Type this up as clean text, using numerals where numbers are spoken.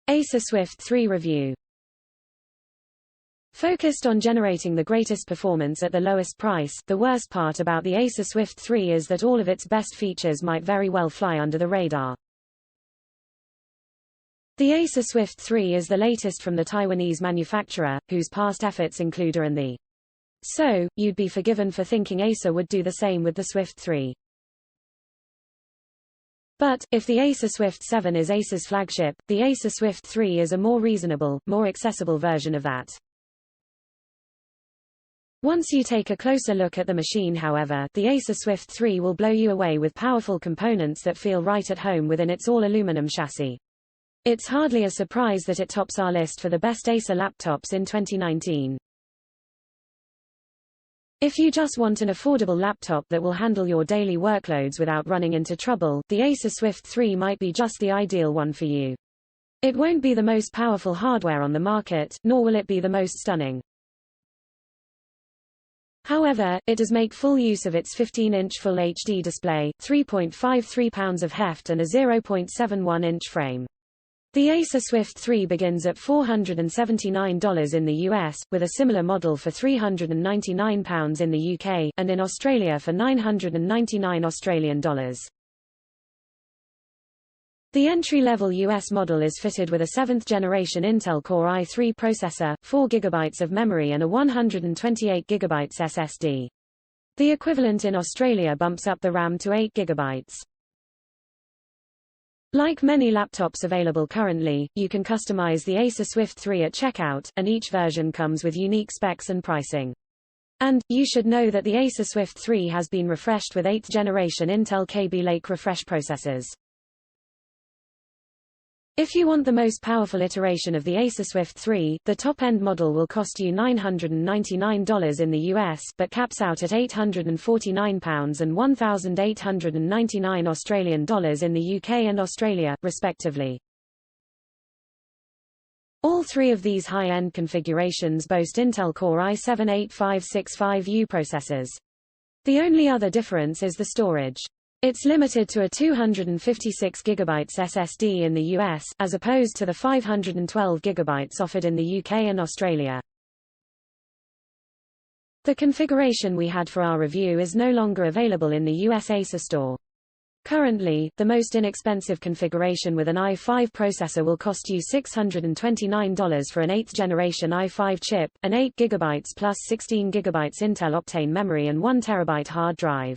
Acer Swift 3 review. Focused on generating the greatest performance at the lowest price, the worst part about the Acer Swift 3 is that all of its best features might very well fly under the radar. The Acer Swift 3 is the latest from the Taiwanese manufacturer, whose past efforts include A and the. So, you'd be forgiven for thinking Acer would do the same with the Swift 3. But, if the Acer Swift 7 is Acer's flagship, the Acer Swift 3 is a more reasonable, more accessible version of that. Once you take a closer look at the machine, however, the Acer Swift 3 will blow you away with powerful components that feel right at home within its all-aluminum chassis. It's hardly a surprise that it tops our list for the best Acer laptops in 2019. If you just want an affordable laptop that will handle your daily workloads without running into trouble, the Acer Swift 3 might be just the ideal one for you. It won't be the most powerful hardware on the market, nor will it be the most stunning. However, it does make full use of its 15-inch Full HD display, 3.53 pounds of heft and a 0.71-inch frame. The Acer Swift 3 begins at $479 in the US, with a similar model for £399 in the UK, and in Australia for $999 Australian dollars. The entry-level US model is fitted with a 7th-generation Intel Core i3 processor, 4 GB of memory and a 128 GB SSD. The equivalent in Australia bumps up the RAM to 8 GB. Like many laptops available currently, you can customize the Acer Swift 3 at checkout, and each version comes with unique specs and pricing. And, you should know that the Acer Swift 3 has been refreshed with 8th-generation Intel Kaby Lake refresh processors. If you want the most powerful iteration of the Acer Swift 3, the top-end model will cost you $999 in the US, but caps out at £849 and $1,899 Australian dollars in the UK and Australia, respectively. All three of these high-end configurations boast Intel Core i7-8565U processors. The only other difference is the storage. It's limited to a 256 GB SSD in the US, as opposed to the 512 GB offered in the UK and Australia. The configuration we had for our review is no longer available in the US Acer store. Currently, the most inexpensive configuration with an i5 processor will cost you $629 for an 8th-generation i5 chip, an 8 GB plus 16 GB Intel Optane memory and 1 TB hard drive.